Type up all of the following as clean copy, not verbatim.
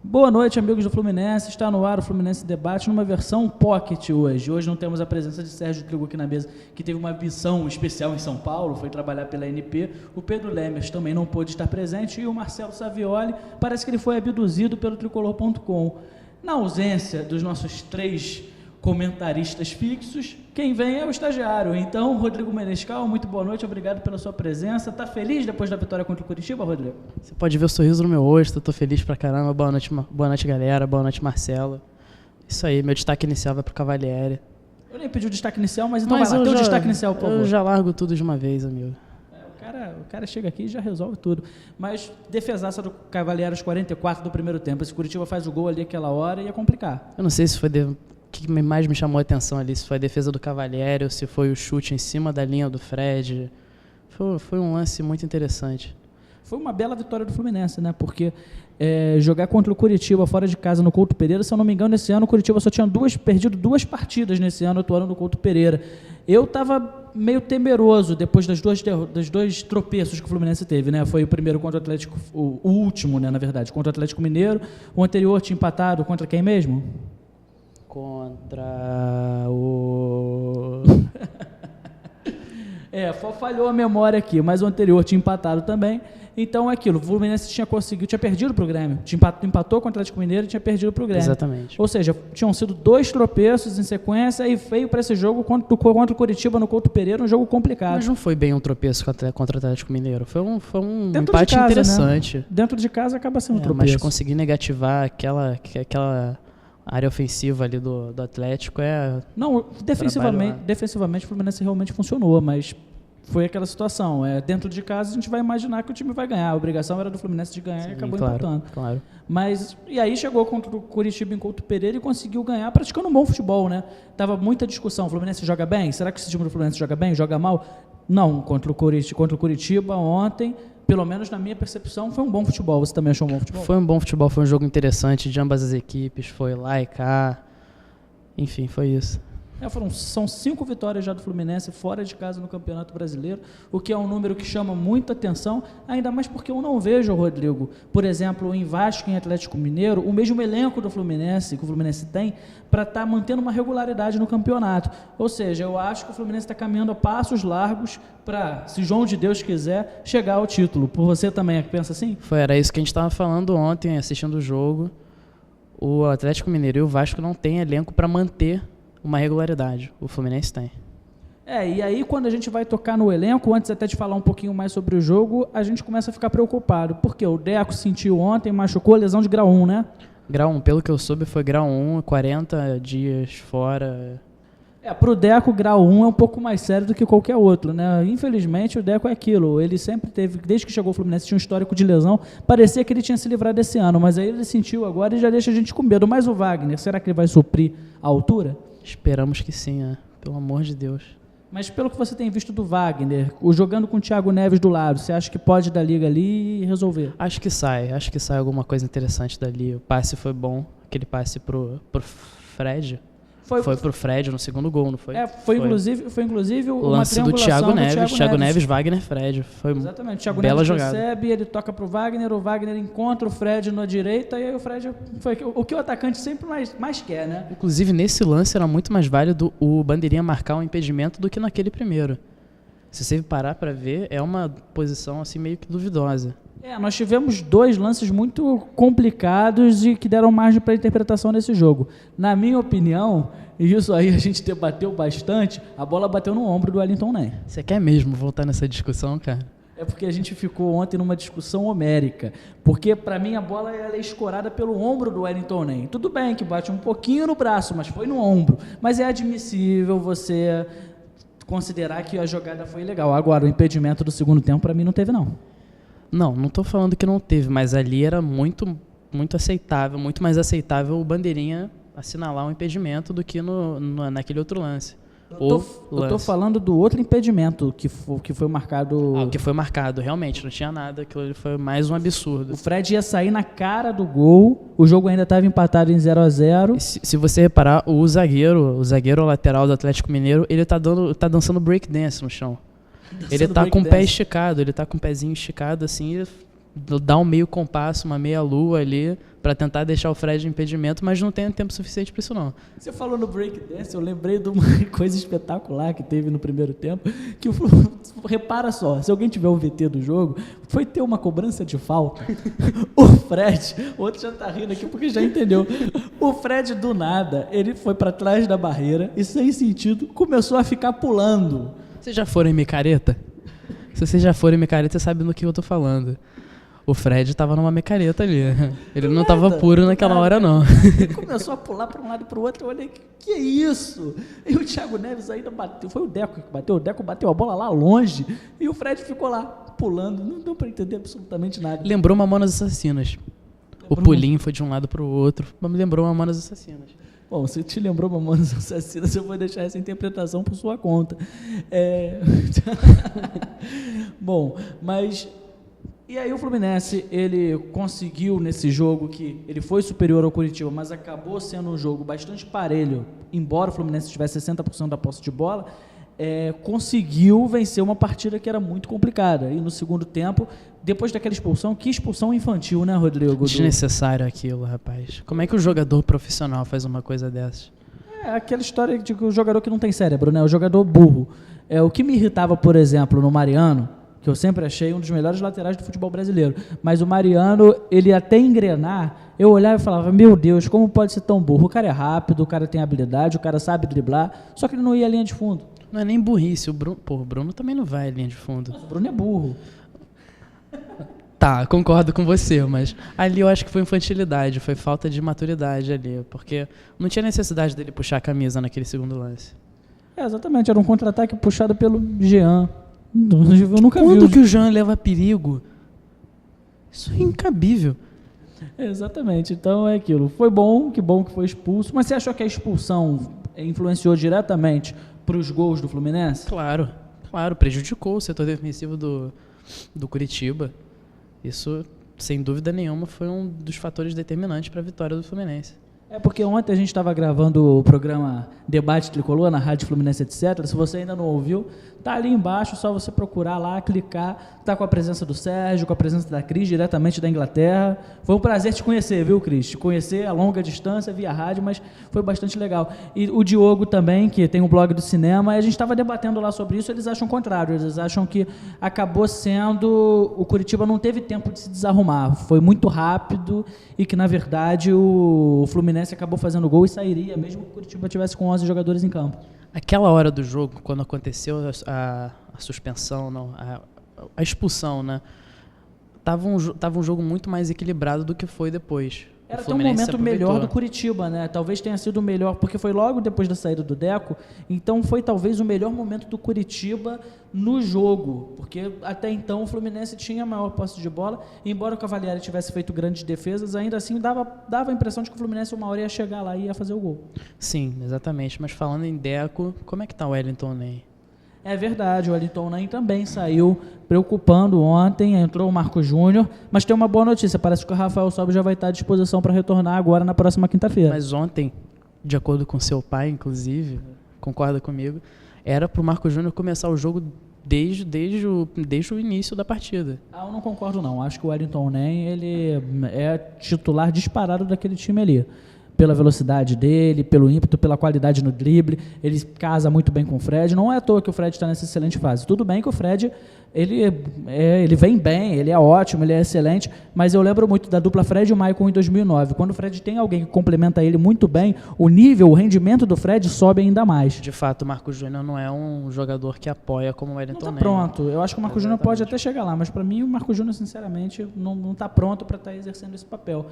Boa noite, amigos do Fluminense. Está no ar o Fluminense Debate numa versão pocket hoje. Hoje não temos a presença de Sérgio Trigo aqui na mesa, que teve uma missão especial em São Paulo, foi trabalhar pela ANP. O Pedro Lemers também não pôde estar presente e o Marcelo Savioli parece que ele foi abduzido pelo Tricolor.com. Na ausência dos nossos três comentaristas fixos, quem vem é o estagiário. Então, Rodrigo Menescal, muito boa noite, obrigado pela sua presença. Tá feliz depois da vitória contra o Curitiba, Rodrigo? Você pode ver o sorriso no meu rosto, eu tô feliz pra caramba. Boa noite, galera, boa noite, Marcelo. Isso aí, meu destaque inicial vai pro Cavalieri. Eu nem pedi o destaque inicial, mas então vai lá, teu destaque inicial, por favor. Eu já largo tudo de uma vez, amigo. O cara chega aqui e já resolve tudo. Mas defesaça do Cavalieri aos 44 do primeiro tempo. Esse Curitiba faz o gol ali aquela hora e ia complicar. Eu não sei se foi o que mais me chamou a atenção ali, se foi a defesa do Cavalieri ou se foi o chute em cima da linha do Fred. Foi um lance muito interessante. Foi uma bela vitória do Fluminense, né? Porque jogar contra o Curitiba fora de casa no Couto Pereira, se eu não me engano, nesse ano o Curitiba só tinha perdido 2 partidas nesse ano atuando no Couto Pereira. Eu estava meio temeroso depois dos dois tropeços que o Fluminense teve, né? Foi o primeiro contra o Atlético, o último, né, na verdade, contra o Atlético Mineiro. O anterior tinha empatado contra quem mesmo? Contra o... falhou a memória aqui, mas o anterior tinha empatado também. Então é aquilo, o Fluminense tinha perdido para o Grêmio, empatou com o Atlético Mineiro e tinha perdido para o Grêmio. Exatamente. Ou seja, tinham sido 2 tropeços em sequência e veio para esse jogo contra o Curitiba no Couto Pereira, um jogo complicado. Mas não foi bem um tropeço contra o Atlético Mineiro, foi um Dentro empate de casa, interessante. Né? Dentro de casa acaba sendo um tropeço. Mas conseguir negativar aquela área ofensiva ali do Atlético Não, defensivamente o Fluminense realmente funcionou, mas foi aquela situação. Dentro de casa a gente vai imaginar que o time vai ganhar. A obrigação era do Fluminense de ganhar. Sim, e acabou empatando. Claro. Mas, e aí chegou contra o Curitiba em Couto Pereira e conseguiu ganhar praticando um bom futebol, né? Tava muita discussão. O Fluminense joga bem? Será que esse time do Fluminense joga bem? Joga mal? Não. Contra o Curitiba ontem, pelo menos na minha percepção, foi um bom futebol. Você também achou um bom futebol? Foi um bom futebol, foi um jogo interessante de ambas as equipes. Foi lá e cá. Enfim, foi isso. São 5 vitórias já do Fluminense fora de casa no Campeonato Brasileiro, o que é um número que chama muita atenção, ainda mais porque eu não vejo, Rodrigo, por exemplo, em Vasco e em Atlético Mineiro, o mesmo elenco do Fluminense, que o Fluminense tem, para estar mantendo uma regularidade no campeonato. Ou seja, eu acho que o Fluminense está caminhando a passos largos para, se João de Deus quiser, chegar ao título. Por você também pensa assim? Era isso que a gente estava falando ontem, assistindo o jogo. O Atlético Mineiro e o Vasco não têm elenco para manter uma regularidade. O Fluminense tem. E aí quando a gente vai tocar no elenco, antes até de falar um pouquinho mais sobre o jogo, a gente começa a ficar preocupado, porque o Deco sentiu ontem, machucou a lesão de grau 1, né? Grau 1, pelo que eu soube, foi grau 1, 40 dias fora. Pro Deco, grau 1 é um pouco mais sério do que qualquer outro, né? Infelizmente, o Deco é aquilo. Ele sempre teve, desde que chegou ao Fluminense, tinha um histórico de lesão. Parecia que ele tinha se livrado desse ano, mas aí ele sentiu agora e já deixa a gente com medo. Mas o Wagner, será que ele vai suprir a altura? Esperamos que sim, pelo amor de Deus. Mas pelo que você tem visto do Wagner, jogando com o Thiago Neves do lado, você acha que pode dar liga ali e resolver? Acho que sai alguma coisa interessante dali. O passe foi bom, aquele passe pro Fred. Foi pro Fred no segundo gol, não foi? Foi inclusive o lance do Thiago Neves, Wagner, Fred. Foi exatamente, o Thiago bela Neves jogada. Recebe, ele toca pro Wagner, o Wagner encontra o Fred na direita e aí o Fred foi o que o atacante sempre mais quer, né? Inclusive nesse lance era muito mais válido o bandeirinha marcar um impedimento do que naquele primeiro. Se você parar para ver, é uma posição assim meio que duvidosa. Nós tivemos 2 lances muito complicados e que deram margem para interpretação nesse jogo. Na minha opinião, e isso aí a gente debateu bastante, a bola bateu no ombro do Wellington Ney. Você quer mesmo voltar nessa discussão, cara? Porque a gente ficou ontem numa discussão homérica. Porque, para mim, a bola ela é escorada pelo ombro do Wellington Ney. Tudo bem que bate um pouquinho no braço, mas foi no ombro. Mas é admissível você considerar que a jogada foi legal. Agora, o impedimento do segundo tempo, para mim, não teve, não. Não estou falando que não teve, mas ali era muito aceitável, muito mais aceitável o bandeirinha assinalar um impedimento do que naquele outro lance. Eu tô falando do outro impedimento que foi marcado. O que foi marcado, realmente, não tinha nada, aquilo foi mais um absurdo. O Fred ia sair na cara do gol, o jogo ainda estava empatado em 0-0. Se você reparar, o zagueiro lateral do Atlético Mineiro, ele tá dançando breakdance no chão. Ele tá com o pé esticado, ele tá com o pezinho esticado assim, dá um meio compasso, uma meia lua ali, para tentar deixar o Fred em impedimento, mas não tem tempo suficiente para isso não. Você falou no breakdance, eu lembrei de uma coisa espetacular que teve no primeiro tempo, que repara só, se alguém tiver o VT do jogo, foi ter uma cobrança de falta. O Fred, o outro já tá rindo aqui porque já entendeu. O Fred, do nada, ele foi para trás da barreira e, sem sentido, começou a ficar pulando. Vocês já foram em micareta? Se vocês já foram em micareta, você sabe do que eu tô falando. O Fred tava numa micareta ali. Ele não tava puro naquela hora, não. Ele começou a pular para um lado e para o outro. Eu olhei, que é isso? E o Thiago Neves ainda bateu. Foi o Deco que bateu. O Deco bateu a bola lá longe. E o Fred ficou lá, pulando. Não deu para entender absolutamente nada. Lembrou Mamonas Assassinas. O pulinho foi de um lado para o outro. Mas me lembrou Mamonas Assassinas. Bom, se te lembrou Mamonas Assassinas, eu vou deixar essa interpretação por sua conta. Bom, mas... E aí o Fluminense, ele conseguiu nesse jogo que ele foi superior ao Curitiba, mas acabou sendo um jogo bastante parelho, embora o Fluminense tivesse 60% da posse de bola, conseguiu vencer uma partida que era muito complicada. E no segundo tempo, depois daquela expulsão, que expulsão infantil, né, Rodrigo? Desnecessário aquilo, rapaz. Como é que o jogador profissional faz uma coisa dessas? Aquela história de que o jogador que não tem cérebro, né? O jogador burro. O que me irritava, por exemplo, no Mariano, que eu sempre achei um dos melhores laterais do futebol brasileiro. Mas o Mariano, ele até engrenar, eu olhava e falava, meu Deus, como pode ser tão burro? O cara é rápido, o cara tem habilidade, o cara sabe driblar, só que ele não ia à linha de fundo. Não é nem burrice, o Bruno também não vai à linha de fundo. Mas o Bruno é burro. Tá, concordo com você, mas ali eu acho que foi infantilidade, foi falta de maturidade ali, porque não tinha necessidade dele puxar a camisa naquele segundo lance. Exatamente, era um contra-ataque puxado pelo Jean. Eu nunca vi. Quando que o Jean leva perigo? Isso é incabível. Exatamente, então é aquilo. Foi bom que foi expulso, mas você achou que a expulsão influenciou diretamente para os gols do Fluminense? Claro, prejudicou o setor defensivo do Curitiba. Isso, sem dúvida nenhuma, foi um dos fatores determinantes para a vitória do Fluminense. Porque ontem a gente estava gravando o programa Debate Tricolor na Rádio Fluminense, etc. Se você ainda não ouviu, tá ali embaixo, só você procurar lá, clicar. Tá com a presença do Sérgio, com a presença da Cris, diretamente da Inglaterra. Foi um prazer te conhecer, viu, Cris? Te conhecer a longa distância, via rádio, mas foi bastante legal. E o Diogo também, que tem um blog do cinema, e a gente estava debatendo lá sobre isso, eles acham o contrário. Eles acham que acabou sendo... O Curitiba não teve tempo de se desarrumar. Foi muito rápido e que, na verdade, o Fluminense acabou fazendo gol e sairia, mesmo que o Curitiba tivesse com 11 jogadores em campo. Aquela hora do jogo, quando aconteceu a suspensão, não, a expulsão, né? Tava um jogo muito mais equilibrado do que foi depois. Era até um momento melhor do Curitiba, né? Talvez tenha sido o melhor, porque foi logo depois da saída do Deco, então foi talvez o melhor momento do Curitiba no jogo, porque até então o Fluminense tinha a maior posse de bola, e embora o Cavalieri tivesse feito grandes defesas, ainda assim dava a impressão de que o Fluminense uma hora ia chegar lá e ia fazer o gol. Sim, exatamente, mas falando em Deco, como é que tá o Wellington Ney? É verdade, o Wellington Ney também saiu preocupando ontem, entrou o Marco Júnior, mas tem uma boa notícia, parece que o Rafael Sobis já vai estar à disposição para retornar agora na próxima quinta-feira. Mas ontem, de acordo com seu pai, inclusive, concorda comigo, era para o Marco Júnior começar o jogo desde o início da partida. Eu não concordo não, acho que o Wellington Ney, ele é titular disparado daquele time ali. Pela velocidade dele, pelo ímpeto, pela qualidade no drible, ele casa muito bem com o Fred. Não é à toa que o Fred está nessa excelente fase. Tudo bem que o Fred, ele vem bem, ele é ótimo, ele é excelente, mas eu lembro muito da dupla Fred e o Maicon em 2009. Quando o Fred tem alguém que complementa ele muito bem, o nível, o rendimento do Fred sobe ainda mais. De fato, o Marco Júnior não é um jogador que apoia como o Wellington Ney. Não está pronto. Eu acho que o Marco Júnior pode até chegar lá, mas para mim o Marco Júnior, sinceramente, não está pronto para estar exercendo esse papel.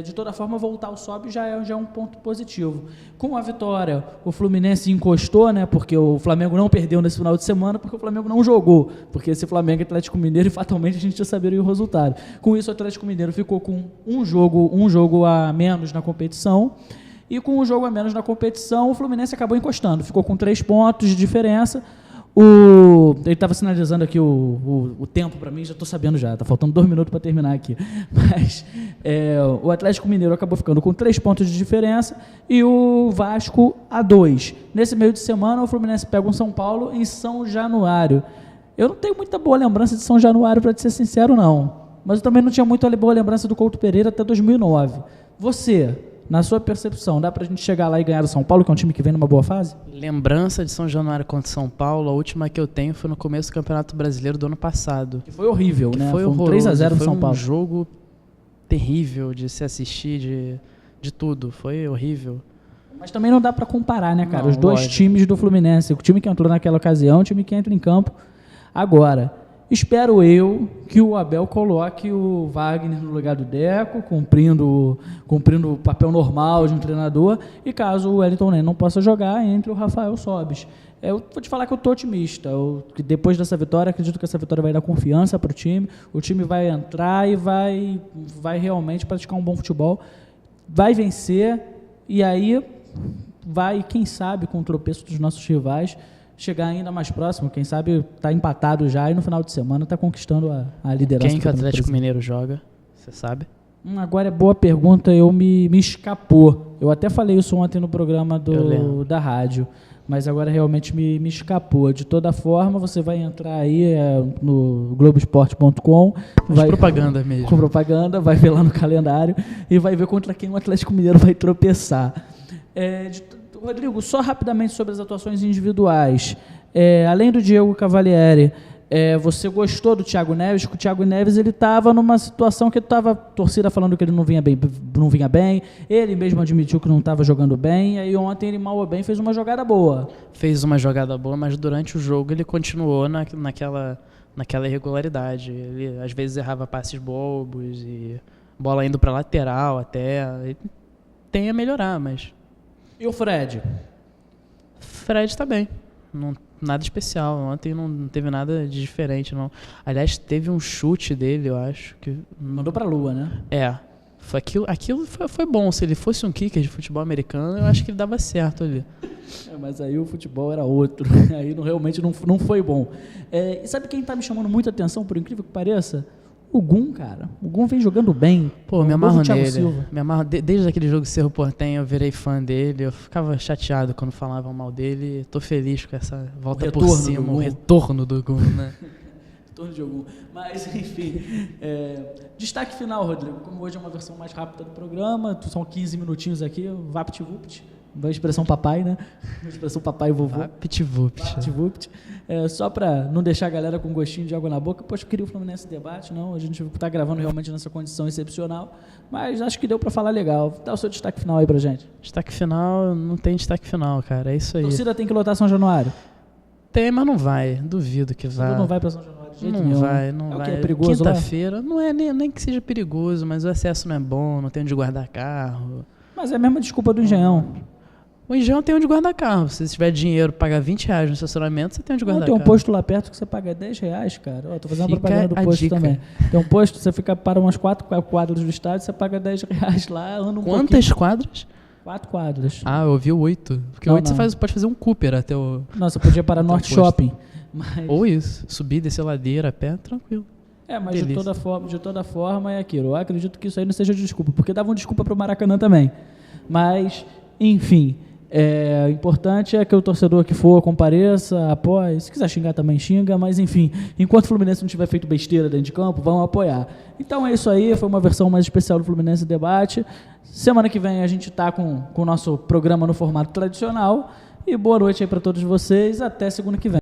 De toda forma, voltar ao Sobe já é um ponto positivo. Com a vitória, o Fluminense encostou, né? Porque o Flamengo não perdeu nesse final de semana, porque o Flamengo não jogou. Porque esse Flamengo e Atlético Mineiro, e fatalmente a gente já saberia o resultado. Com isso, o Atlético Mineiro ficou com um jogo a menos na competição. E com um jogo a menos na competição, o Fluminense acabou encostando. Ficou com 3 pontos de diferença. Ele estava sinalizando aqui o tempo para mim, já estou sabendo já, está faltando 2 minutos para terminar aqui. Mas o Atlético Mineiro acabou ficando com 3 pontos de diferença e o Vasco a 2. Nesse meio de semana, o Fluminense pega um São Paulo em São Januário. Eu não tenho muita boa lembrança de São Januário, para te ser sincero, não. mas eu também não tinha muita boa lembrança do Couto Pereira até 2009. Você, na sua percepção, dá pra gente chegar lá e ganhar do São Paulo, que é um time que vem numa boa fase? Lembrança de São Januário contra São Paulo, a última que eu tenho foi no começo do Campeonato Brasileiro do ano passado. Que foi horrível, né? Foi um horroroso, 3-0 no São foi Paulo. um jogo terrível de se assistir, de tudo. Foi horrível. Mas também não dá pra comparar, né, cara? Não, Os dois lógico. times do Fluminense. O time que entrou naquela ocasião, o time que entra em campo agora. Espero eu que o Abel coloque o Wagner no lugar do Deco, cumprindo o papel normal de um treinador, e caso o Wellington Ney não possa jogar, entre o Rafael Sobis. Eu vou te falar que eu estou otimista. Que depois dessa vitória, acredito que essa vitória vai dar confiança para o time vai entrar e vai realmente praticar um bom futebol, vai vencer, e aí vai, quem sabe, com o tropeço dos nossos rivais, chegar ainda mais próximo, quem sabe tá empatado já e no final de semana tá conquistando a liderança. Quem que o do Atlético Brasil. Mineiro joga? Você sabe? Agora é boa pergunta, me escapou. Eu até falei isso ontem no programa da rádio, mas agora realmente me escapou. De toda forma, você vai entrar aí no Globoesporte.com. Propaganda mesmo. Com propaganda, vai ver lá no calendário e vai ver contra quem o Atlético Mineiro vai tropeçar. Rodrigo, só rapidamente sobre as atuações individuais. Além do Diego Cavalieri, você gostou do Thiago Neves? Porque o Thiago Neves estava numa situação que estava torcida falando que ele não vinha bem. Ele mesmo admitiu que não estava jogando bem. E aí ontem ele mal ou bem fez uma jogada boa. Fez uma jogada boa, mas durante o jogo ele continuou naquela irregularidade. Ele às vezes errava passes bobos e bola indo para lateral até. Ele tem a melhorar, mas... E o Fred? Fred está bem. Nada especial. Ontem não teve nada de diferente, não. Aliás, teve um chute dele, eu acho. Que mandou pra lua, né? Aquilo foi bom. Se ele fosse um kicker de futebol americano, eu acho que ele dava certo ali. Mas aí o futebol era outro. Aí realmente não foi bom. E sabe quem tá me chamando muita atenção, por incrível que pareça? O Gum, cara. O Gum vem jogando bem. Pô, me amarro nele. Me amarro desde aquele jogo Cerro Porteño, eu virei fã dele. Eu ficava chateado quando falavam mal dele. Tô feliz com essa volta por cima, o retorno do Gum, né? Retorno de Gum. Mas, enfim. Destaque final, Rodrigo. Como hoje é uma versão mais rápida do programa, são 15 minutinhos aqui, vapt-vupt. Uma expressão papai, né? Uma expressão papai e vovô. Vapt-vupt. Só para não deixar a galera com gostinho de água na boca. Poxa, eu queria o Fluminense Debate, não. A gente está gravando realmente nessa condição excepcional. Mas acho que deu para falar legal. Dá o seu destaque final aí pra gente. Destaque final, não tem destaque final, cara. É isso aí. A torcida tem que lotar São Januário? Tem, mas não vai. Duvido que vá. Não vai para São Januário de jeito não nenhum. Vai, não vai. O que é perigoso lá? Quinta-feira, não é nem que seja perigoso, mas o acesso não é bom, não tem onde guardar carro. Mas é a mesma desculpa do Engenhão. O Engenhão tem onde guardar carro. Se você tiver dinheiro, pagar R$20 no estacionamento, você tem onde guardar carro. Tem um posto lá perto que você paga R$10, cara. Tô fazendo propaganda do posto dica. também. Tem um posto, você fica para umas 4 quadras do estádio, você paga R$10 lá, anda um Quantas quadras? 4 quadras. Ah, eu ouvi 8. Porque 8 você pode fazer um Cooper até o... Nossa, podia parar no Norte Shopping. Mas... Ou isso. Subir, descer ladeira a pé, tranquilo. Mas de toda forma é aquilo. Eu acredito que isso aí não seja desculpa, porque davam desculpa pro Maracanã também. Mas, enfim... O importante é que o torcedor que for compareça, apoie. Se quiser xingar também xinga, mas enfim, enquanto o Fluminense não tiver feito besteira dentro de campo, vão apoiar. Então é isso aí, foi uma versão mais especial do Fluminense Debate. Semana que vem a gente está com o nosso programa no formato tradicional. E boa noite aí para todos vocês, até segunda que vem.